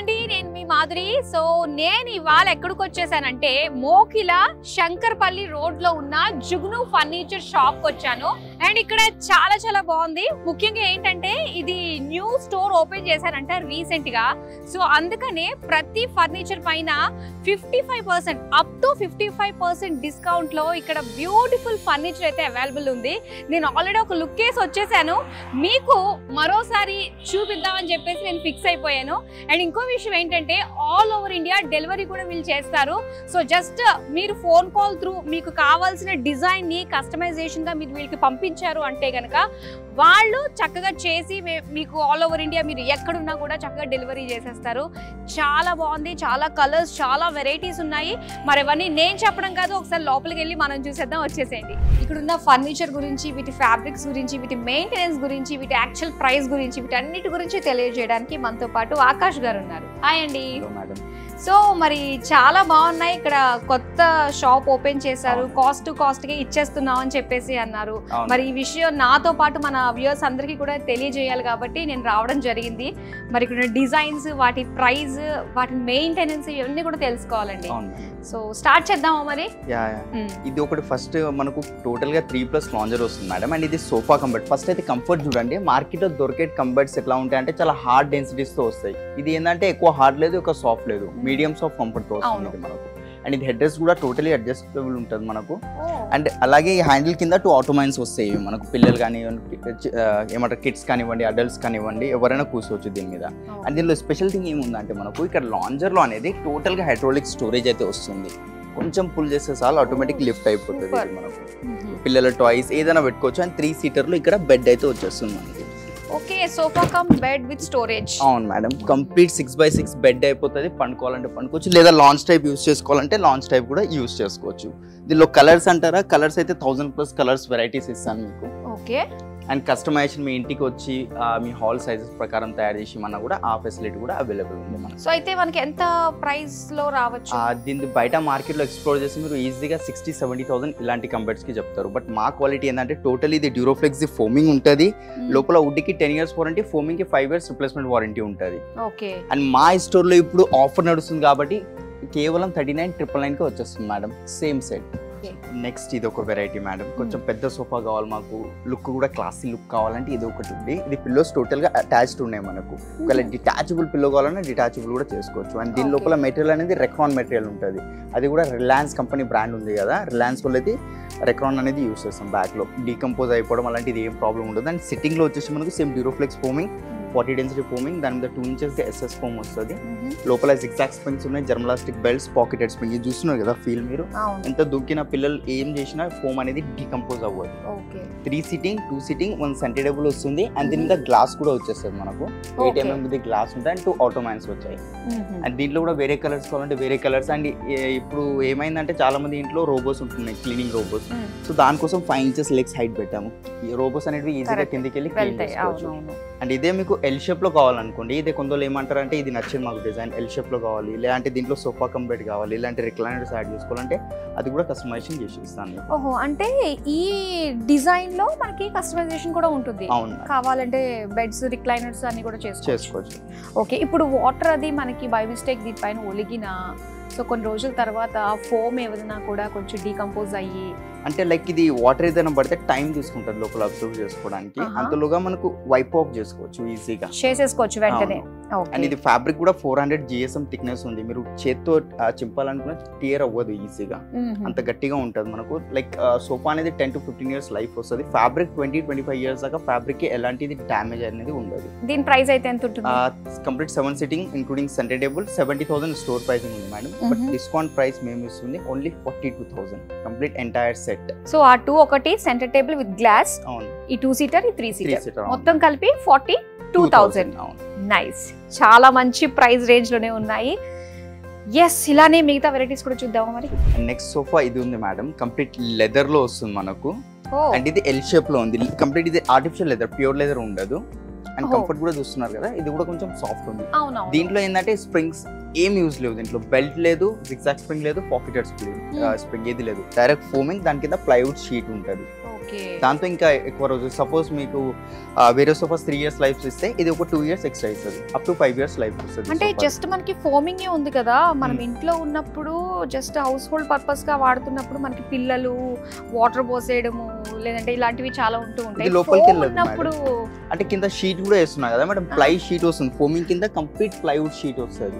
అండి, నేను మీ మాధురి. సో నేను ఇవాళ ఎక్కడికి వచ్చేసానంటే మోకిల శంకర్పల్లి రోడ్ లో ఉన్న జుగ్ను ఫర్నిచర్ షాప్ కి వచ్చాను. అండ్ ఇక్కడ చాలా చాలా బాగుంది. ముఖ్యంగా ఏంటంటే ఇది న్యూ స్టోర్ ఓపెన్ చేశారంట రీసెంట్ గా. సో అందుకనే ప్రతి ఫర్నిచర్ పైన 55% అప్ టు 55% డిస్కౌంట్ లో ఇక్కడ బ్యూటిఫుల్ ఫర్నిచర్ అయితే అవైలబుల్ ఉంది. నేను ఆల్రెడీ ఒక లుక్ వేసి వచ్చేసాను, మీకు మరోసారి చూపిద్దామని చెప్పేసి నేను ఫిక్స్ అయిపోయాను. అండ్ ఇంకో విషయం ఏంటంటే ఆల్ ఓవర్ ఇండియా డెలివరీ కూడా వీళ్ళు చేస్తారు. సో జస్ట్ మీరు ఫోన్ కాల్ త్రూ మీకు కావాల్సిన డిజైన్ ని కస్టమైజేషన్ గా మీరు వీళ్ళకి పంపించారు అంటే కనుక వాళ్ళు చక్కగా చేసి మీకు ఆల్ ఓవర్ ఇండియా మీరు ఎక్కడున్నా కూడా చక్కగా డెలివరీ చేసేస్తారు. చాలా బాగుంది, చాలా కలర్స్, చాలా వెరైటీస్ ఉన్నాయి. మరి అవన్నీ నేను చెప్పడం కాదు, ఒకసారి లోపలికి వెళ్ళి మనం చూసేద్దాం. వచ్చేసేయండి. ఇక్కడ ఉన్న ఫర్నిచర్ గురించి, వీటి ఫ్యాబ్రిక్స్ గురించి, వీటి మెయింటెనెన్స్ గురించి, వీటి యాక్చువల్ ప్రైస్ గురించి, వీటన్నిటి గురించి తెలియజేయడానికి మనతో పాటు ఆకాష్ గారు ఉన్నారు. హాయ్ అండి. సో మరి చాలా బాగున్నాయి. ఇక్కడ కొత్త షాప్ ఓపెన్ చేశారు, కాస్ట్ టు కాస్ట్ గా ఇచ్చేస్తున్నాం అని చెప్పేసి అన్నారు. మరి ఈ విషయం నాతో పాటు మన వ్యూవర్స్ అందరికీ కూడా తెలియజేయాలి కాబట్టి నేను రావడం జరిగింది. మరి ఇక్కడ డిజైన్స్, వాటి ప్రైస్, వాటి మెయింటెనెన్స్ ఇవన్నీ కూడా తెలుసుకోవాలండి. సో స్టార్ట్ చేద్దామా మరి? ఇది ఒకటి ఫస్ట్ మనకు టోటల్ గా 3+ లాంజర్ వస్తుంది మేడం. అండ్ ఇది సోఫా కంఫర్ట్. ఫస్ట్ అయితే కంఫర్ట్ చూడండి. మార్కెట్ లో దొరికే కంఫర్ట్స్ ఎట్లా ఉంటాయి అంటే చాలా హార్డ్ డెన్సిటీస్ తో వస్తాయి. ఇది ఏంటంటే ఎక్కువ హార్డ్ లేదు, ఎక్కువ సాఫ్ట్ లేదు, మీడియం సాఫ్ట్ కంఫర్ట్ తో వస్తుంది మనకు. అండ్ ఇది హెడ్ రెస్ట్ కూడా టోటలీ అడ్జస్టబుల్ ఉంటుంది మనకు. అండ్ అలాగే ఈ హ్యాండిల్ కింద 2 ఆటోమైన్స్ వస్తాయి మనకు. పిల్లలు కానివ్వండి, ఏమంటారు కిడ్స్ కానివ్వండి, అడల్ట్స్ కానివ్వండి, ఎవరైనా కూర్చోవచ్చు దీని మీద. అండ్ దీనిలో స్పెషల్ థింగ్ ఏముందంటే మనకు ఇక్కడ లాంజర్ లో అనేది టోటల్ గా హైడ్రాలిక్ స్టోరేజ్ అయితే వస్తుంది. కొంచెం పుల్ చేస్తే చాలు ఆటోమేటిక్ లిఫ్ట్ అయిపోతుంది మనకు. పిల్లల టాయ్స్ ఏదైనా పెట్టుకోవచ్చు. అండ్ 3 సీటర్లో ఇక్కడ బెడ్ అయితే వచ్చేస్తుంది మనకి. Okay, sofa cum bed with storage. అవును మేడం, కంప్లీట్ 6x6 బెడ్ అయిపోతుంది. పండుకోవాలంటే పండుకోవచ్చు, లేదా లాంచ్ టైప్ యూస్ చేసుకోవాలంటే లాంచ్ టైప్ కూడా యూస్ చేసుకోవచ్చు. దీనిలో కలర్స్ అంటారా, కలర్స్ అయితే 1000+ కలర్స్ వెరైటీస్ ఇస్తాను మీకు. ఓకే. అండ్ కస్టమైజేషన్ మీ ఇంటికి వచ్చి మీ హాల్ సైజెస్ ప్రకారం తయారు చేసి మన కూడా ఆ ఫెసిలిటీ కూడా అవైలబుల్ ఉంది మనకి. సో అయితే మనకి ఎంత ప్రైస్ లో రావచ్చు? దీన్ని బయట మార్కెట్ లో ఎక్స్ప్లోర్ చేసి మీరు ఈజీగా 60-70,000 ఇలాంటి కంఫర్ట్స్ కి చెప్తారు. బట్ మా క్వాలిటీ ఏంటంటే టోటల్ ఇది డ్యూరోఫ్లెక్స్ ఫోమింగ్ ఉంటుంది. లోపల వుడ్ కి 10 years వారంటీ, ఫోమింగ్ కి 5 years రిప్లేస్మెంట్ వారంటీ ఉంటుంది. ఓకే. అండ్ మా స్టోర్ లో ఇప్పుడు ఆఫర్ నడుస్తుంది కాబట్టి కేవలం 39,999 వచ్చేస్తుంది మేడం, సేమ్ సెట్. నెక్స్ట్ ఇది ఒక వెరైటీ మేడం. కొంచెం పెద్ద సోఫా కావాలి మాకు, లుక్ కూడా క్లాసీ లుక్ కావాలంటే ఇది ఒకటి ఉంది. ఇది పిల్లోస్ టోటల్ గా అటాచ్డ్ ఉన్నాయి మనకు. ఒకవేళ డిటాచబుల్ పిల్లో కావాలన్నా డిటాచబుల్ కూడా చేసుకోవచ్చు. అండ్ దీని లోపల మెటీరియల్ అనేది రెక్రాన్ మెటీరియల్ ఉంటుంది. అది కూడా రిలయన్స్ కంపెనీ బ్రాండ్ ఉంది కదా, రిలయన్స్ వాళ్ళు అయితే రెక్రాన్ అనేది యూస్ చేస్తాం. బ్యాక్ లో డీకంపోజ్ అయిపోవడం అలాంటిది ఏం ప్రాబ్లం ఉండదు. అండ్ సిట్టింగ్ లో వచ్చేసి మనకు same Duroflex foaming, 40 density foaming, దాని మీద 2 inches SS ఫోమ్ వస్తుంది. లోపల జిగ్జాగ్ స్ప్రింగ్స్ ఉన్నాయి, జర్మలాస్టిక్ బెల్ట్స్, పాకెటెడ్ స్ప్రింగ్. ఇది చూస్తున్నారు కదా ఫీల్ మీరు. ఎంత దుక్కిన పిల్లలు ఏం చేసినా ఫోమ్ అనేది డీకంపోజ్ అవ్వదు. 3 సీటింగ్, 2 సీటింగ్, 1 సెంటర్ టేబుల్ వస్తుంది. అండ్ దీని మీద గ్లాస్ కూడా వచ్చేస్తుంది మనకు. 8 mm గ్లాస్ ఉంటాయి. అండ్ 2 ఆటోమైన్స్ వచ్చాయి. అండ్ దీంట్లో కూడా వేరే కలర్స్ కావాలంటే వేరే కలర్స్. అండ్ ఇప్పుడు ఏమైందంటే చాలా మంది ఇంట్లో రోబోస్ ఉంటున్నాయి, క్లీనింగ్ రోబోస్. సో దానికోసం 5 inches లెగ్స్ హైట్ పెట్టాము. ఈ రోబోస్ అనేవి ఈజీగా కిందికి వెళ్ళి క్లీన్ చేసుకోవచ్చు. అండ్ ఇదే మీకు ఎల్ షేప్ లో కావాలనుకోండి, ఇదే కొందరు ఏమంటారంటే ఇది నచ్చింది మాకు డిజైన్, ఎల్ షేప్ లో కావాలి, లేదంటే దీంట్లో సోఫా కమ్ బెడ్ కావాలి, ఇలాంటి రిక్లైనర్స్ యాడ్ చేసుకోవాలంటే అది కూడా కస్టమైజేషన్ చేసి ఇస్తాను. ఓహో, అంటే ఈ డిజైన్ లో మనకి కస్టమైజేషన్ కూడా ఉంటుంది. అవును, కావాలంటే బెడ్స్, రిక్లైనర్స్ అన్ని కూడా చేసుకోవచ్చు. ఓకే. ఇప్పుడు వాటర్ అది మనకి బై మిస్టేక్ దీనిపైన ఒలిగిన, సో కొన్ని రోజుల తర్వాత ఫోమ్ ఏదైనా కూడా కొంచెం డీకంపోజ్ అయ్యి, అంటే లైక్ ఇది వాటర్ ఏదైనా పడితే టైం తీసుకుంటుంది లోపల అబ్జర్వ్ చేసుకోవడానికి. అంతలోగా మనకు వైప్ ఆఫ్ చేసుకోవచ్చు, ఈజీగా చేసేసుకోవచ్చు వెంటనే. అండ్ ఇది ఫ్యాబ్రిక్ కూడా 400 GSM థిక్నెస్ ఉంది. మీరు చేత్తో చింపాలనుకున్న టియర్ అవ్వదు ఈజీగా, అంత గట్టిగా ఉంటుంది మనకు. లైక్ సోఫా అనేది 10 to 15 years లైఫ్ వస్తుంది. ఫ్యాబ్రిక్ 20-25 years దాకా ఫ్యాబ్రిక్ ఎలాంటిది డ్యామేజ్ అనేది ఉండదు. దీని ప్రైస్ అయితే ఎంత ఉంటుంది? Complete 7 seating including centre table 70,000 store pricing ఉంది మేడం. బట్ డిస్కౌంట్ ప్రైస్ మేము ఇస్తుంది only 42,000 complete entire set. So ఆ 2 ఒకటి సెంటర్ టేబుల్ విత్ గ్లాస్, ఈ 2 సీటర్, ఈ 3 సీటర్ మొత్తం కలిపి 42,000. నైస్, చాలా మంచి ప్రైస్ రేంజ్ లోనే ఉన్నాయి. ఎస్, ఇలానే మిగతా వెరైటీస్ కూడా చూద్దామా మరి? నెక్స్ట్ సోఫా ఇది ఉంది మేడం, కంప్లీట్ లెదర్ లో వస్తుంది మనకు. అండ్ ఇది ఎల్ షేప్ లో ఉంది కంప్లీట్. ఇది ఆర్టిఫిషియల్ లెదర్, ప్యూర్ లెదర్ ఉండదు. అండ్ కంఫర్ట్ కూడా చూస్తున్నారు కదా, ఇది కూడా కొంచెం సాఫ్ట్ ఉంది. దీంట్లో ఏంటంటే స్ప్రింగ్స్ ఏం యూజ్ లేదు, దీంట్లో బెల్ట్ లేదు, జిగ్జాగ్ స్ప్రింగ్ లేదు, పాకెటెడ్ స్ప్రింగ్ ఏది లేదు, డైరెక్ట్ ఫోమింగ్. దాని కింద ప్లైవుడ్ షీట్ ఉంటుంది. దాంతో ఇంకా ఎక్కువ రోజు సపోజ్ మీకు వేరే సోఫాస్ 3 years లైఫ్ ఇస్తే ఇది ఒక 2 years ఎక్స్ట్రా ఇస్తుంది, అప్ టు 5 years లైఫ్ ఇస్తుంది. అంటే జస్ట్ మనకి ఫోమింగ్ ఉంది కదా, మనం ఇంట్లో ఉన్నప్పుడు జస్ట్ హౌస్ హోల్డ్ పర్పస్ గా వాడుతున్నప్పుడు మనకి పిల్లలు వాటర్ పోసేయడము లేదంటే ఇలాంటివి చాలా ఉంటూ ఉంటాయి. లోపలికి వెళ్ళినప్పుడు అంటే కింద షీట్ కూడా వేస్తున్నా కదా మేడం, ప్లై షీట్ వస్తుంది, ఫోమింగ్ కింద కంప్లీట్ ప్లైవుడ్ షీట్ వస్తుంది.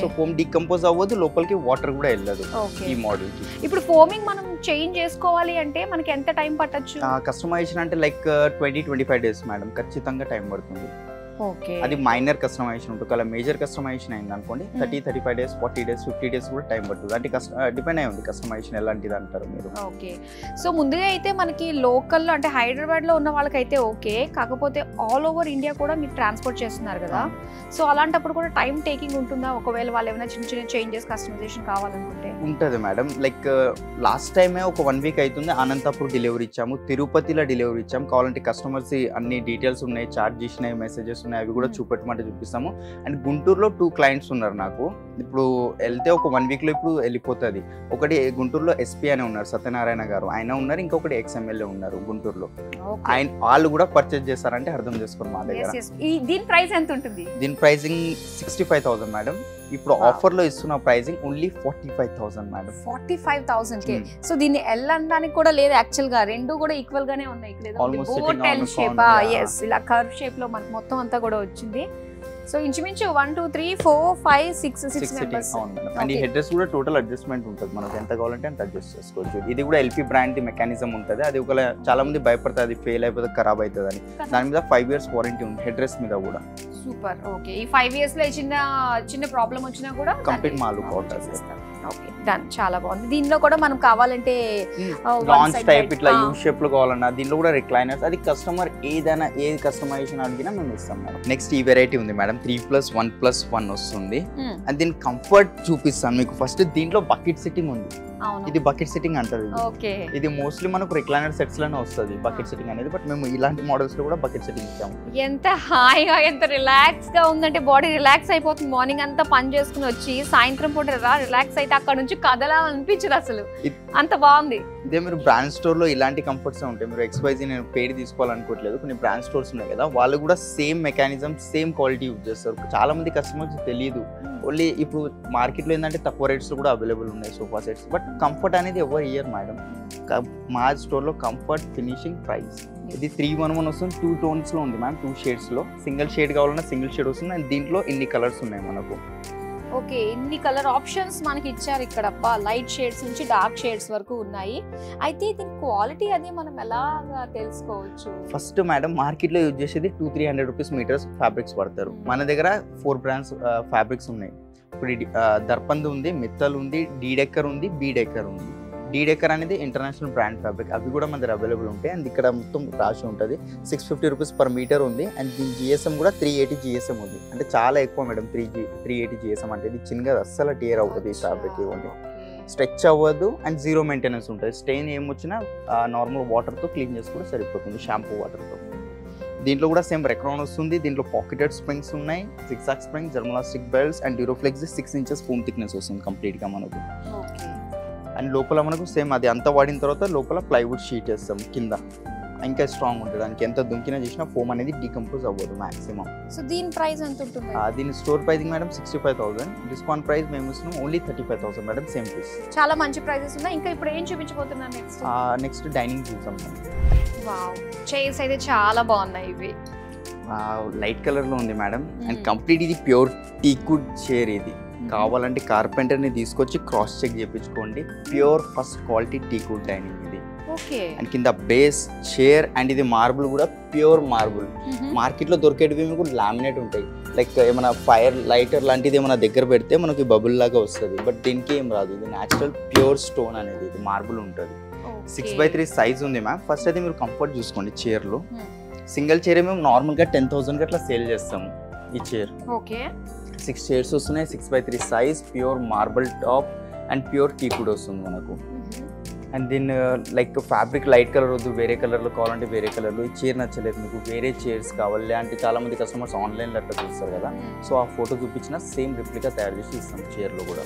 సో ఫోమ్ డికంపోజ్ అవ్వదు, లోపలికి వాటర్ కూడా వెళ్ళదు ఈ మోడల్ కి. ఇప్పుడు ఫోమింగ్ మనం చేంజ్ చేసుకోవాలి అంటే మనకి ఎంత టైం పట్టొచ్చు? కస్టమైజేషన్ అంటే లైక్ 20-25 days మేడం, ఖచ్చితంగా టైం పడుతుంది. ఓకే, అది మైనర్ కస్టమైజేషన్ ఉంటుంది. అలా మేజర్ కస్టమైజేషన్ అయింది అనుకోండి 30-35 days, 40 days, 50 days కూడా టైం పడుతుంది. అంటే డిపెండ్ అయి ఉంది కస్టమైజేషన్ ఎలాంటిది అంటారు మీరు. ఓకే, సో ముందుగా అయితే మనకి లోకల్లో అంటే హైదరాబాద్ లో ఉన్న వాళ్ళకైతే ఓకే, కాకపోతే ఆల్ ఓవర్ ఇండియా కూడా మీరు ట్రాన్స్పోర్ట్ చేస్తున్నారు కదా, సో అలాంటప్పుడు కూడా టైం టేకింగ్ ఉంటుందా? ఒకవేళ వాళ్ళు ఏమైనా చిన్న చిన్న చేంజెస్ కస్టమైజేషన్ కావాలనుకుంటే ఉంటుంది మేడం. లైక్ లాస్ట్ టైమే ఒక 1 week అవుతుంది అనంతపూర్ డెలివరీ ఇచ్చాము, తిరుపతిలో డెలివరీ ఇచ్చాము. కావాలంటే కస్టమర్స్ అన్ని డీటెయిల్స్ ఉన్నాయి, చార్జ్ చేసినాయి, మెసేజెస్ ఉన్నాయి, అవి కూడా చూపెట్టమంటే చూపిస్తాము. అండ్ గుంటూరులో 2 clients ఉన్నారు నాకు. ఇప్పుడు వెళ్తే ఒక 1 week లో ఇప్పుడు వెళ్ళిపోతుంది. ఒకటి గుంటూరులో ఎస్పీ అని ఉన్నారు, సత్యనారాయణ గారు, ఆయన ఉన్నారు. ఇంకొకటి XMLA ఉన్నారు గుంటూరులో. ఆయన వాళ్ళు కూడా పర్చేజ్ చేస్తారంటే అర్థం చేసుకోండి మా దగ్గర. దీని ప్రైస్ ఎంత ఉంటుంది? దీని ప్రైసింగ్ 65,000 మేడం. ఇప్పుడు ఆఫర్ లో ఇస్తున్న ప్రైసింగ్ ఓన్లీ 45,000 మేడం. 45,000 కే. సో దీన్ని ఎల్ అనడానికి కూడా లేదు యాక్చువల్ గా, రెండు కూడా ఈక్వల్ గానే ఉన్నాయి. ఇలా కర్వ్ షేప్ లో మనకి మొత్తం అంతా కూడా వచ్చింది. సో ఇంచుమించు 1 2 3 4 5 6 మెంబర్స్. అండ్ ఈ హెడ్ రెస్ట్ కూడా టోటల్ అడ్జస్ట్మెంట్ ఉంటుంది, మనకు ఎంత కావాలంటే అంత అడ్జస్ట్ చేసుకోవచ్చు. ఇది కూడా LP బ్రాండ్ ది మెకానిజం ఉంటుంది. అది ఒక చాలా మంది భయపడతారు అది ఫెయిల్ అయిపోతే ఖరాబ్ అవుతుంది అని. దాని మీద 5 years వారంటీ ఉంది హెడ్ రెస్ట్ మీద కూడా. సూపర్. ఓకే, ఈ 5 years లో చిన్న ప్రాబ్లం వచ్చినా కూడా కంప్లీట్ మాలు అవుట్ చేస్తారు. Okay, done. చాలా బాగుంది. దీనిలో కూడా మనం కావాలంటే లాంచ్ టైప్ ఇట్లా యూ షేప్ లో కావాలన్నా దీనిలో కూడా రిక్లైనర్స్, అది కస్టమర్ ఏదైనా ఏది కస్టమైజేషన్ అడిగినా మేము ఇస్తాం మేడం. నెక్స్ట్ ఈ వెరైటీ ఉంది మేడం, 3+1+1 వస్తుంది. అండ్ దీని కంఫర్ట్ చూపిస్తాను మీకు. ఫస్ట్ దీంట్లో బకెట్ సిట్టింగ్ ఉంది, ఇది బకెట్ సిట్టింగ్ అంటారు. ఇది మోస్ట్లీ మనకు రిక్లైనర్ సెట్స్ లోనే వస్తుంది బకెట్ సిట్టింగ్ అనేది, బట్ మేము ఇలాంటి మోడల్స్ లో కూడా బకెట్ సిట్టింగ్ ఇచ్చాము. ఎంత హాయిగా ఎంత రిలాక్స్ గా ఉందంటే, బాడీ రిలాక్స్ అయిపోతుంది. మార్నింగ్ అంతా పని చేసుకుని వచ్చి సాయంత్రం పూట రిలాక్స్ అయితే అక్కడ నుంచి కదలాలనిపించదు అసలు, అంత బాగుంది. ఇదే మీరు బ్రాండ్ స్టోర్ లో ఇలాంటి కంఫర్ట్స్ ఉంటాయి. మీరు XYZ నేను పేరు తీసుకోవాలనుకోవట్లేదు, కొన్ని బ్రాండ్ స్టోర్స్ ఉన్నాయి కదా, వాళ్ళు కూడా same mechanism same quality use చేస్తారు. చాలా మంది కస్టమర్స్ తెలియదు. ఓన్లీ ఇప్పుడు మార్కెట్లో ఏంటంటే తక్కువ రేట్స్లో కూడా అవైలబుల్ ఉన్నాయి సోఫా సెట్స్, బట్ కంఫర్ట్ అనేది ఎవరు ఇయర్ మేడం. మా స్టోర్లో కంఫర్ట్, ఫినిషింగ్, ప్రైస్. ఇది 311 వస్తుంది, 2 tones లో ఉంది మ్యామ్, 2 shades లో. సింగిల్ షేడ్ కావాలన్నా సింగిల్ షేడ్ వస్తుంది. అండ్ దీంట్లో ఇన్ని కలర్స్ ఉన్నాయి మనకు. ఓకే, ఇన్ని కలర్ ఆప్షన్స్ మనకి ఇచ్చారు ఇక్కడ. లైట్ షేడ్స్ నుంచి డార్క్ షేడ్స్ వరకు ఉన్నాయి. అయితే దీని క్వాలిటీ అది మనం ఎలాగా తెలుసుకోవచ్చు? ఫస్ట్ మేడం మార్కెట్లో యూజ్ చేసేది 200-300 రూపీస్ మీటర్స్ ఫ్యాబ్రిక్స్ పడతారు. మన దగ్గర 4 brands ఫ్యాబ్రిక్స్ ఉన్నాయి. ఇప్పుడు దర్పంద్ ఉంది, మిత్తల్ ఉంది, డీడెక్కర్ ఉంది, బీడెక్కర్ ఉంది. డీడెక్కర్ అనేది ఇంటర్నేషనల్ బ్రాండ్ ఫ్యాబ్రిక్, అవి కూడా మన దగ్గర అవైలబుల్ ఉంటాయి. అండ్ ఇక్కడ మొత్తం రాసి ఉంటుంది. 650 రూపీస్ పర్ మీటర్ ఉంది. అండ్ దీని GSM కూడా 380 GSM ఉంది. అంటే చాలా ఎక్కువ మేడం 380 GSM అంటే. ఇది చిన్నగా అస్సలు టియర్ అవుతుంది ఈ ఫ్యాబ్రిక్, ఇవ్వండి స్ట్రెచ్ అవ్వదు. అండ్ 0 మెయింటెనెన్స్ ఉంటుంది. స్టెయిన్ ఏమొచ్చినా నార్మల్ వాటర్తో క్లీన్ చేసుకుంటే సరిపోతుంది, షాంపూ వాటర్తో. దీంట్లో కూడా సేమ్ రెక్రాన్ వస్తుంది. దీంట్లో పాకెటెడ్ స్ప్రింగ్స్ ఉన్నాయి, zigzag spring, German elastic belts and Duroflex 6 inches foam thickness వస్తుంది కంప్లీట్గా మనకు. అండ్ లోపల మనకు సేమ్ అది అంతా వాడిన తర్వాత లోపల ప్లైవుడ్ షీట్ వేస్తాం కింద, ఇంకా స్ట్రాంగ్ ఉంటుంది. దానికి ఎంత దుంకినా చేసినా ఫోమ్ అనేది డీకంపోజ్ అవ్వదు మాక్సిమం. సో దీని ప్రైస్ ఎంత ఉంటుంది? దీని store pricing madam 65,000. Discount price మేము ఇస్తున్నాం ఓన్లీ 35,000 మేడం, సేమ్ ప్రైస్. చాలా మంచి ప్రైసెస్ ఉన్నాయి. ఇంకా ఇప్పుడు ఏం చూపించబోతున్నాను నెక్స్ట్ డైనింగ్ చూసాం. వావ్, చైర్స్ అయితే చాలా బాగున్నాయి. ఇవి లైట్ కలర్ లో ఉంది మేడం. అండ్ కంప్లీట్ ఇది ప్యూర్ టీకుడ్ చైర్. ఇది కావాలంటే కార్పెంటర్ ని తీసుకొచ్చి క్రాస్ చెక్ చేయించుకోండి. ప్యూర్ ఫస్ట్ క్వాలిటీ టీకుడ్ డైనింగ్ ఇది. అండ్ కింద బేస్ చైర్ అండ్ ఇది మార్బుల్ కూడా ప్యూర్ మార్బుల్. మార్కెట్ లో దొరికేటివి మీకు లామినేట్ ఉంటాయి, లైక్ ఏమైనా ఫైర్ లైటర్ లాంటిది ఏమైనా దగ్గర పెడితే మనకి బబుల్ లాగా వస్తుంది, బట్ దీనికి ఏం రాదు. ఇది న్యాచురల్ ప్యూర్ స్టోన్ అనేది, ఇది మార్బుల్ ఉంటుంది. 6x3 సైజ్ ఉంది మ్యామ్. ఫస్ట్ అయితే మీరు కంఫర్ట్ చూసుకోండి. చైర్లో సింగిల్ చైర్ మేము నార్మల్గా 10,000 అట్లా సేల్ చేస్తాము. ఈ చైర్ 6 chairs వస్తున్నాయి, 6x3 size, pure marble top and pure టీకుడ్ వస్తుంది మనకు. అండ్ దీన్ని లైక్ ఫ్యాబ్రిక్ లైట్ కలర్ వద్దు, వేరే కలర్లో కావాలంటే వేరే కలర్లో, ఈ చైర్ నచ్చలేదు మీకు వేరే చైర్స్ కావాలి అంటే చాలామంది కస్టమర్స్ ఆన్లైన్లో అట్లా చూస్తారు కదా, సో ఆ ఫోటో చూపించిన సేమ్ రిప్లికా తయారు చేసి ఇస్తాం చైర్లో కూడా.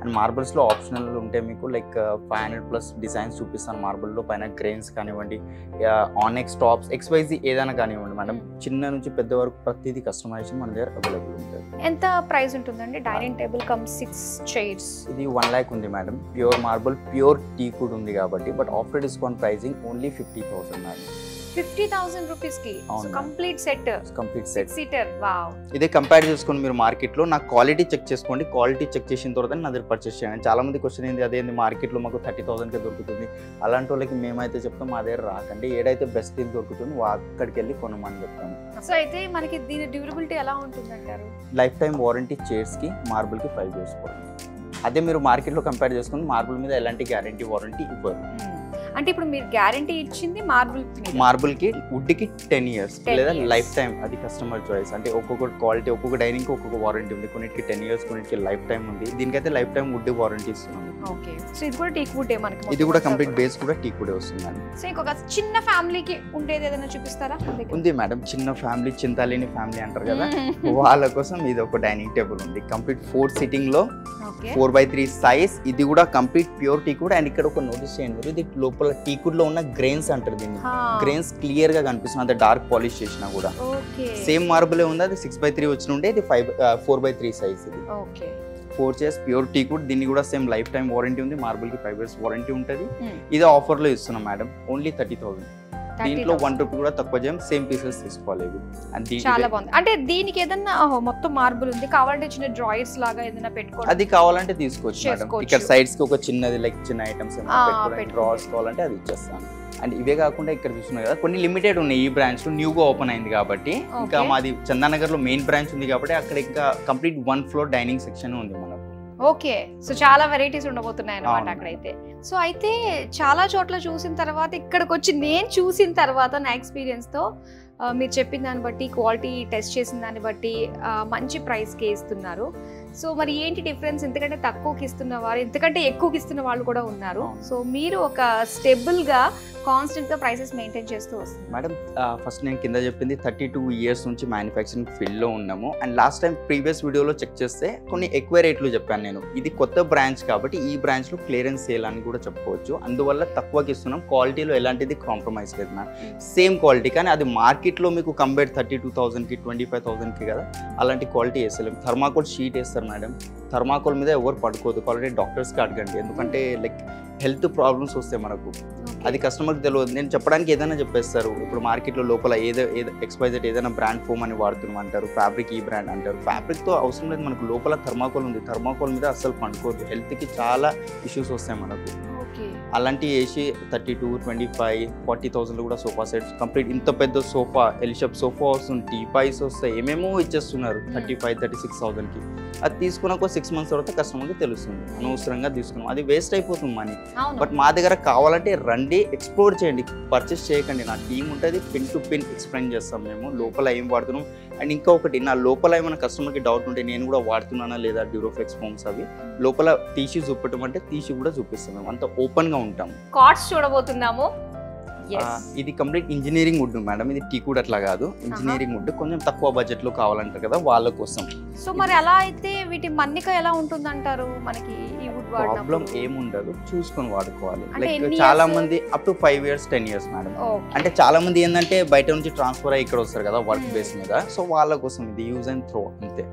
అండ్ మార్బల్స్లో ఆప్షనల్ ఉంటే మీకు లైక్ 500+ డిజైన్స్ చూపిస్తాను మార్బల్లో. పైన గ్రెయిన్స్ కానివ్వండి, ఆనెక్స్ టాప్స్ XYZ ఏదైనా కానివ్వండి మేడం, చిన్న నుంచి పెద్ద వరకు ప్రతిదీ కస్టమైజేషన్ మన దగ్గర అవైలబుల్ ఉంటుంది. ఎంత ప్రైస్ ఉంటుందండి డైనింగ్ టేబుల్ కమ్ 6 చైర్స్? ఇది 1 lakh ఉంది మేడం. ప్యూర్ మార్బుల్, ప్యూర్ టీ కూడా ఉంది కాబట్టి, but after discount pricing only 50,000 madam. 50,000 rupees కి complete set, complete set seater. Wow. ఇదే కంపేర్ చేసుకొని మీరు మార్కెట్లో నా క్వాలిటీ చెక్ చేసుకోండి, క్వాలిటీ చెక్ చేసిన తర్వాత నా దగ్గర పర్చేస్ చేయండి. చాలా మంది క్వశ్చన్ ఏంది అదేంది మార్కెట్లో మాకు 30,000కే దొరుకుతుంది, అలాంటి వాళ్ళకి మేమైతే చెప్తాం మా దగ్గర రాకండి, ఏడైతే బెస్ట్ థింగ్ దొరుకుతుంది అక్కడికి వెళ్ళి కొనమని చెప్తాము. సో అయితే మనకి దీని డ్యూరబిలిటీ ఎలా ఉంటుంది అంటారు? లైఫ్ టైం వారంటీ చైర్స్కి, మార్బుల్కి 5 years వారంటీ. అదే మీరు మార్కెట్లో కంపేర్ చేసుకుని మార్బుల్ మీద ఎలాంటి గ్యారంటీ వారంటీ ఇవ్వరు. అంటే ఇప్పుడు మీరు గ్యారంటీ ఇచ్చింది మార్బుల్కి, వుడ్కి 10 years లేదా లైఫ్ టైం, అది కస్టమర్ చాయిస్. అంటే ఒక్కొక్క క్వాలిటీ, ఒక్కొక్క డైనింగ్కి ఒక్కొక్క వారంటీ ఉంది, కొన్నిటికి 10 years, కొన్నిటికి లైఫ్ టైం ఉంది. దీనికైతే లైఫ్ టైం వుడ్ వారంటీ ఇస్తున్నాము. ఓకే. సో ఇది కూడా టీక్ వుడ్ మనకి? ఇది కూడా కంప్లీట్ బేస్ కూడా టీక్ వుడ్ వస్తుంది. సో ఇంకొక చిన్న ఫ్యామిలీకి ఉండేది ఏదైనా చూపిస్తారా? ఉంది మేడం, చిన్న ఫ్యామిలీ, చింతాలేని ఫ్యామిలీ అంటారు కదా, వాళ్ళ కోసం ఇది ఒక డైనింగ్ టేబుల్ ఉంది. కంప్లీట్ 4 sitting లో 4x3 సైజ్. ఇది కూడా complete pure teak would. And ఇక్కడ ఒక నోటీస్ చేయండి, ఇది లోపల టీక్ వుడ్ లో ఉన్న గ్రెయిన్స్ అంటారు దీన్ని, గ్రెయిన్స్ క్లియర్ గా కనిపిస్తుంది, అంత డార్క్ పాలిష్ చేసినా కూడా. సేమ్ మార్బుల్ ఉంది, అది 6x3 వచ్చిన ఉంటే ఇది 4x3 సైజ్. ఇది 4 chairs ప్యూర్ టీక్ వుడ్. దీన్ని కూడా సేమ్ లైఫ్ టైం వారంటీ ఉంది, మార్బుల్ కి 5 years వారంటీ ఉంటుంది. ఇది ఆఫర్ లో ఇస్తున్నాం మేడం, ఓన్లీ 30,000. దీంట్లో 1 రూపీ కూడా తక్కువ చేయం, సేమ్ పీసెస్ తీసుకోవాలి. చాలా బాగుంది. అంటే దీనికి ఏదన్నా మొత్తం మార్బుల్ ఉంది, కావాలంటే చిన్న డ్రాయర్స్ లాగా ఏదైనా పెట్టుకోవాలి, అది కావాలంటే తీసుకోవచ్చు మేడం. ఇక్కడ సైడ్స్ కి ఒక చిన్నది లైక్ చిన్న ఐటమ్స్ డ్రావర్స్ కావాలంటే అది ఇచ్చేస్తాను. అండ్ ఇవే కాకుండా ఇక్కడ చూస్తున్నారు కదా కొన్ని లిమిటెడ్ ఉన్నాయి, ఈ బ్రాంచ్ న్యూగా ఓపెన్ అయింది కాబట్టి. ఇంకా మాది చందానగర్ లో మెయిన్ బ్రాంచ్ ఉంది కాబట్టి అక్కడ ఇంకా కంప్లీట్ 1 floor డైనింగ్ సెక్షన్ ఉంది మనకు. ఓకే. సో చాలా వెరైటీస్ ఉండబోతున్నాయి అన్నమాట అక్కడైతే. సో అయితే చాలా చోట్ల చూసిన తర్వాత ఇక్కడికి వచ్చి నేను చూసిన తర్వాత నా ఎక్స్పీరియన్స్ తో మీరు చెప్పిన దాన్ని బట్టి, క్వాలిటీ టెస్ట్ చేసిన దాన్ని బట్టి మంచి ప్రైస్కి ఇస్తున్నారు. సో మరి ఏంటి డిఫరెన్స్? ఎందుకంటే తక్కువకి ఇస్తున్న వారు, ఎందుకంటే ఎక్కువకి ఇస్తున్న వాళ్ళు కూడా ఉన్నారు. సో మీరు ఒక స్టేబుల్గా కాన్స్టెంట్గా ప్రైసెస్ మెయింటైన్ చేస్తూ వస్తుంది. మేడం ఫస్ట్ నేను కింద చెప్పింది 32 years నుంచి మ్యానుఫ్యాక్చరింగ్ ఫీల్డ్లో ఉన్నాము. అండ్ లాస్ట్ టైం ప్రీవియస్ వీడియోలో చెక్ చేస్తే కొన్ని ఎక్కువ రేట్లు చెప్పాను నేను. ఇది కొత్త బ్రాంచ్ కాబట్టి ఈ బ్రాంచ్లో క్లియరెన్స్ సేల్ అని కూడా చెప్పుకోవచ్చు. అందువల్ల తక్కువకి ఇస్తున్నాం. క్వాలిటీలో ఎలాంటిది కాంప్రమైజ్ లేదు మ్యామ్, సేమ్ క్వాలిటీ. కానీ అది మార్కెట్లో మీకు కంపేర్ 32,000కి 25,000కి కదా, అలాంటి క్వాలిటీ వేస్తలేము. థర్మాకోల్ షీట్ వేస్తారు మేడం, థర్మాకోల్ మీద ఎవరు పడుకోదు, క్వాలిటీ డాక్టర్స్కి అడగండి. ఎందుకంటే లైక్ హెల్త్ ప్రాబ్లమ్స్ వస్తాయి మనకు, అది కస్టమర్కి తెలియదు. నేను చెప్పడానికి ఏదైనా చెప్పేస్తారు. ఇప్పుడు మార్కెట్లో లోపల ఏదో XYZ ఏదైనా బ్రాండ్ ఫోమ్ అని వాడుతున్నాం అంటారు, ఫ్యాబ్రిక్ ఈ బ్రాండ్ అంటారు. ఫ్యాబ్రిక్తో అవసరం లేదు మనకు, లోపల థర్మాకోల్ ఉంది, థర్మాకోల్ మీద అస్సలు పండుకోదు, హెల్త్కి చాలా ఇష్యూస్ వస్తాయి మనకు. అలాంటివి వేసి 32, 25, 40,000 కూడా సోఫా సెట్స్ కంప్లీట్. ఇంత పెద్ద సోఫా, ఎల్షేప్ సోఫా వస్తుంది, టీపాయిస్ వస్తాయి, ఏమేమో ఇచ్చేస్తున్నారు 35, 36,000కి. అది తీసుకున్నాక 6 months తర్వాత కస్టమర్కి తెలుస్తుంది అనవసరంగా తీసుకున్నాం, అది వేస్ట్ అయిపోతుంది మనీ. బట్ మా దగ్గర కావాలంటే రండి, ఎక్స్ప్లోర్ చేయండి, పర్చేస్ చేయకండి. నా టీం ఉంటుంది, పిన్ టు పిన్ ఎక్స్ప్లెయిన్ చేస్తాం మేము లోపల ఏం వాడుతున్నాం. అండ్ ఇంకా ఒకటి, నా లోపల ఏమైనా కస్టమర్కి డౌట్ ఉంటే నేను కూడా వాడుతున్నానా లేదా డ్యూరోఫ్లెక్స్ ఫోమ్స్ అవి లోపల తీసి చూపెట్టమంటే తీసి కూడా చూపిస్తున్నాం, అంత ఓపెన్గా ఉంటాం. కార్డ్స్ చూడబోతున్నాము. ఇది కంప్లీట్ ఇంజనీరింగ్ వుడ్ మేడం, ఇది టీక్ వుడ్ అట్లా కాదు, ఇంజనీరింగ్ వుడ్. కొంచెం తక్కువ బడ్జెట్ లో కావాలంటారు కదా వాళ్ళ కోసం. సో మరి అలా అయితే వీటి మన్నిక ఎలా ఉంటుందంటారు? మనకి ఈ వుడ్ ప్రాబ్లం ఏముండదు, చూసుకొని వాడుకోవాలి. లైక్ చాలా మంది up to 5 years, 10 years madam. అంటే చాలా మంది ఏంటంటే బయట నుంచి ట్రాన్స్ఫర్ అయ్యి ఇక్కడ వస్తారు కదా వర్క్ బేస్ మీద, సో వాళ్ళ కోసం ఇది యూజ్ అండ్ త్రో అంతే.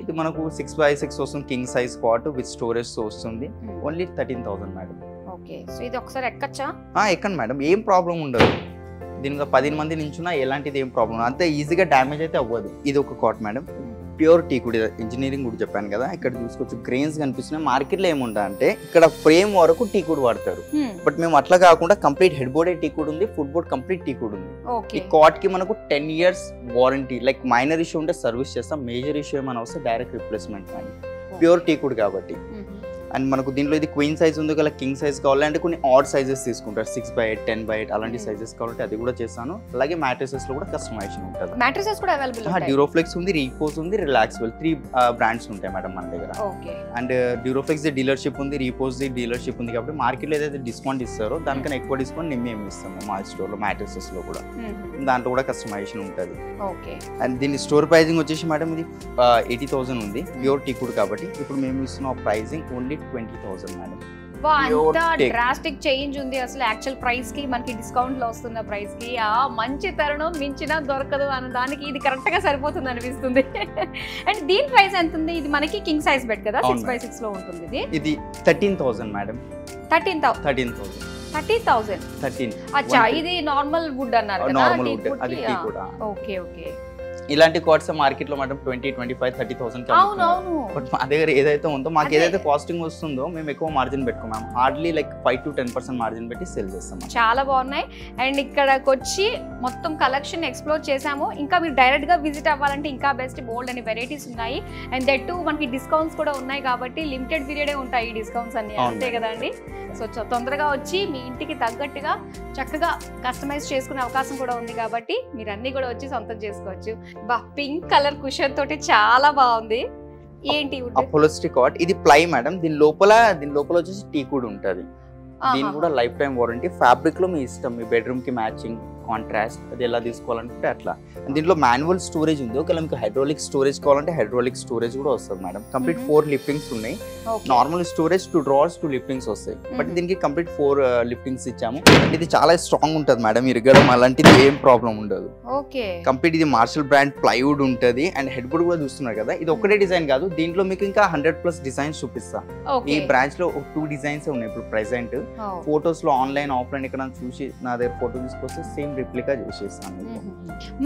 ఇది మనకు 6x6 వస్తుంది, king size cot with storage వస్తుంది, ఓన్లీ 13,000 మేడం. ఓకే. సో ఇది ఒకసారి ఎక్కచ్చా? ఎక్కండి మేడం, ఏం ప్రాబ్లం ఉండదు. దీనిలో 10 మంది నించున్నా ఎలాంటిది ఏం ప్రాబ్లం, అంతే ఈజీగా డ్యామేజ్ అయితే అవ్వదు. ఇది ఒక cot madam, pure teak wood, engineering wood చెప్పాను కదా. ఇక్కడ చూసుకోవచ్చు గ్రెయిన్స్ కనిపిస్తున్నాయి. మార్కెట్లో ఏముంటా అంటే ఇక్కడ ఫ్రేమ్ వరకు టీక్ వుడ్ వాడతారు, బట్ మేము అట్లా కాకుండా కంప్లీట్ హెడ్ బోర్డే టీక్ వుడ్ ఉంది, foot board complete teak wood ఉంది. ఈ కాట్ కి మనకు 10 years warranty. Like minor issue ఉంటే సర్వీస్ చేస్తాం, మేజర్ ఇష్యూ ఏమైనా వస్తే direct replacement. Pure teak wood కాబట్టి అండ్ మనకు దీంట్లో ఇది క్వీన్ సైజ్ ఉంది కదా, కింగ్ సైజ్ కావాలంటే కొన్ని ఆడ్ సైజెస్ తీసుకుంటారు, 6x8 10x8 అలాంటి సైజెస్ కావాలంటే అది కూడా చేస్తాను. అలాగే మ్యాట్రెసెస్ లో కూడా కస్టమైజేషన్ ఉంటుంది. మ్యాట్రెసెస్ కూడా అవైలబుల్ ఉంటాయి. డ్యూరోఫ్లెక్స్ ఉంది, రీపోజ్ ఉంది, రిలాక్సబుల్ 3 బ్రాండ్స్ ఉంటాయి మేడం మన దగ్గర. Okay. And Duroflex the dealership ఉంది, రీపోజ్ ది డీలర్షిప్ ఉంది కాబట్టి మార్కెట్లో ఏదైతే డిస్కౌంట్ ఇస్తారో దానికన్నా ఎక్కువ డిస్కౌంట్ మేము ఇస్తాము మా స్టోర్ లో. మ్యాట్రెసెస్ లో కూడా దాంట్లో కూడా కస్టమైజేషన్ ఉంటుంది. ఓకే. అండ్ దీని స్టోర్ ప్రైజింగ్ వచ్చేసి మేడం ఇది 80,000 ఉంది, ప్యూర్ టీకుడ్ కాబట్టి. ఇప్పుడు మేము ఇస్తున్న pricing only 20,000 madam. Drastic change ఉంది అసలు యాక్చువల్ ప్రైస్ కి మనకి డిస్కౌంట్ లో వస్తున్న ప్రైస్ కి. మంచి తరుణం మించినా దొరకదు అన్న దానికి ఇది కరెక్ట్ గా సరిపోతుంది అనిపిస్తుంది. అండ్ దీని ప్రైస్ ఎంత ఉంది? ఇది మనకి కింగ్ సైజ్ బెడ్ కదా, 6x6 లో ఉంటుంది. ఇది 13,000 మేడం. 13,000. అచ్చా, ఇది నార్మల్ వుడ్ అన్నారు కదా. Okay okay. ఇలాంటి కార్డ్స్ మార్కెట్ లో మేడం 20, 25, 30,000 బట్ మా దగ్గర ఏదైతే ఉందో మాకు ఏదైతే కాస్టింగ్ వస్తుందో మేము ఎక్కువ మార్జిన్ పెట్టుకున్నాం. హార్డ్లీ లైక్ 5 to 10% మార్జిన్ పెట్టి సేల్ చేస్తాం. చాలా బాగున్నాయి. అండ్ ఇక్కడికి వచ్చి మొత్తం కలెక్షన్ ఎక్స్ప్లోర్ చేసాము. ఇంకా మీరు డైరెక్ట్ గా విజిట్ అవ్వాలంటే ఇంకా బెస్ట్, బోల్డ్ అని వెరైటీస్ ఉన్నాయి. అండ్ దట్ టు మనకి డిస్కౌంట్స్ కూడా ఉన్నాయి కాబట్టి లిమిటెడ్ పీరియడే ఉంటాయి ఈ డిస్కౌంట్స్ అన్ని, అంతే కదండి. సో తొందరగా వచ్చి మీ ఇంటికి తగ్గట్టుగా చక్కగా కస్టమైజ్ చేసుకునే అవకాశం కూడా ఉంది కాబట్టి మీరు అన్ని కూడా వచ్చి సొంతం చేసుకోవచ్చు. పింక్ కలర్ కుషన్ తోటి చాలా బాగుంది. ఏంటి అపోలోస్టిక్ కాట్, ఇది ప్లై మేడం. దీని లోపల వచ్చేసి టీకుడ్ ఉంటుంది. దీని కూడా లైఫ్ టైం వారంటీ. ఫ్యాబ్రిక్ లో మీ ఇష్టం, మీ బెడ్రూమ్ కి మ్యాచింగ్ కాంట్రాస్ట్ అది ఎలా తీసుకోవాలంటే అట్లా. దీంట్లో మాన్యువల్ స్టోరేజ్ ఉంది. ఒకవేళ మీకు హైడ్రాలిక్ స్టోరేజ్ కావాలంటే హైడ్రాలిక్ స్టోరేజ్ కూడా వస్తుంది మేడం. కంప్లీట్ 4 లిఫ్టింగ్స్ ఉన్నాయి. నార్మల్ స్టోరేజ్ 2 డ్రావర్స్ 2 లిఫ్టింగ్స్ వస్తాయి. బట్ దీనికి కంప్లీట్ 4 లిఫ్టింగ్స్ ఇచ్చాము. ఇది చాలా స్ట్రాంగ్ ఉంటుంది మేడం, ఇరగడం అలాంటిది ఏం ప్రాబ్లం ఉండదు. కంప్లీట్ ఇది మార్షల్ బ్రాండ్ ప్లైవుడ్ ఉంటుంది. అండ్ హెడ్ బోర్డ్ కూడా చూస్తున్నారు కదా, ఇది ఒకటే డిజైన్ కాదు, దీంట్లో మీకు ఇంకా 100+ డిజైన్స్ చూపిస్తా. ఈ బ్రాంచ్ లో 2 డిజైన్స్ ఉన్నాయి ఇప్పుడు ప్రెసెంట్. ఫోటోస్ లో ఆన్లైన్ ఆఫ్లైన్ ఇక్కడ చూసి నా దగ్గర ఫోటో తీసుకొస్తే సేమ్ రిప్లికా చేసేస్తాను.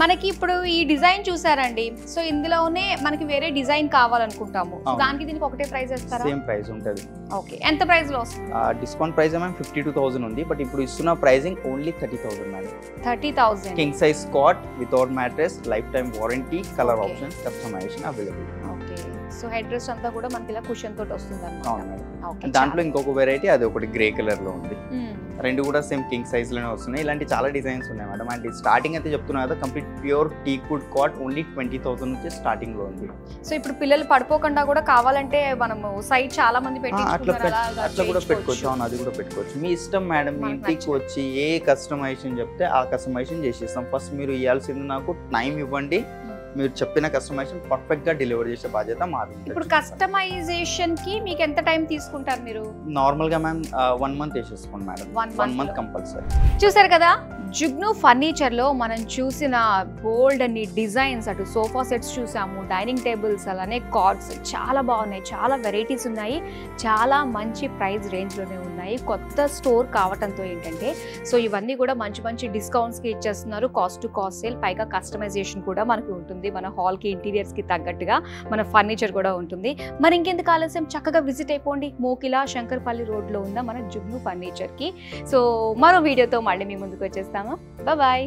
మనకి ఇప్పుడు ఈ డిజైన్ చూసారండి, సో ఇందులోనే మనకి వేరే డిజైన్ కావాలనుకుంటాము, దానికి దీనికి ఒకటే ప్రైస్ ఇస్తారా? సేమ్ ప్రైస్ ఉంటుంది. ఓకే. ఎంత ప్రైస్ లో వస్తుంది? డిస్కౌంట్ ప్రైస్ ఏమో 52,000 ఉంది, బట్ ఇప్పుడు ఇస్తున్న pricing only 30,000 madam. 30,000. King size cot without mattress, life time warranty, colour options, customization available. Okay. So head rest అంతా కూడా మనకి ఇలా కుషన్ తోటి వస్తుంది అన్నమాట. దాంట్లో ఇంకొక వెరైటీ అది ఒకటి గ్రే కలర్ లో ఉంది. రెండు కూడా సేమ్ కింగ్ సైజ్ లోనే వస్తున్నాయి. ఇలాంటి చాలా డిజైన్స్ ఉన్నాయి మేడం. అండ్ స్టార్టింగ్ అయితే చెప్తున్నా కదా, complete pure teakwood cot only 20,000 నుంచి స్టార్టింగ్ లో ఉంది. సో ఇప్పుడు పిల్లలు పడిపోకుండా కూడా కావాలంటే మనము సైడ్ చాలా మంది అట్లా కూడా పెట్టుకోవచ్చు. అవును, అది కూడా పెట్టుకోవచ్చు. మీ ఇష్టం మేడం. మీ ఇంటికి వచ్చి ఏ కస్టమైజేషన్ చెప్తే ఆ కస్టమైజేషన్ చేసేస్తాం. ఫస్ట్ మీరు ఇవ్వాల్సింది నాకు టైం ఇవ్వండి, మీరు చెప్పిన కస్టమైజేషన్ పర్ఫెక్ట్ గా డెలివర్ చేసే బాధ్యత మాది. ఇప్పుడు కస్టమైజేషన్ కి మీకు ఎంత టైం తీసుకుంటారు మీరు? నార్మల్ గా మ్యామ్ 1 month చేసేసుకోండి మేడం. 1 month compulsory. చూసారు కదా, జుగ్ను ఫర్నిచర్ లో మనం చూసిన బోల్డ్ అన్ని డిజైన్స్, అటు సోఫా సెట్స్ చూసాము, డైనింగ్ టేబుల్స్, అలానే కార్డ్స్ చాలా బాగున్నాయి. చాలా వెరైటీస్ ఉన్నాయి, చాలా మంచి ప్రైస్ రేంజ్ లోనే ఉన్నాయి. కొత్త స్టోర్ కావటంతో ఏంటంటే సో ఇవన్నీ కూడా మంచి మంచి డిస్కౌంట్స్ కి ఇచ్చేస్తున్నారు. కాస్ట్ టు కాస్ట్ సేల్, పైగా కస్టమైజేషన్ కూడా మనకి ఉంటుంది. మన హాల్ కి ఇంటీరియర్స్ కి తగ్గట్టుగా మన ఫర్నిచర్ కూడా ఉంటుంది. మరి ఇంకెందుకు ఆలస్యం, చక్కగా విజిట్ అయిపోండి మోకిలా శంకర్పల్లి రోడ్ లో ఉన్న మన జుగ్ను ఫర్నిచర్ కి. సో మరో వీడియోతో మళ్ళీ మీ ముందుకు వచ్చేస్తాము. బాయ్.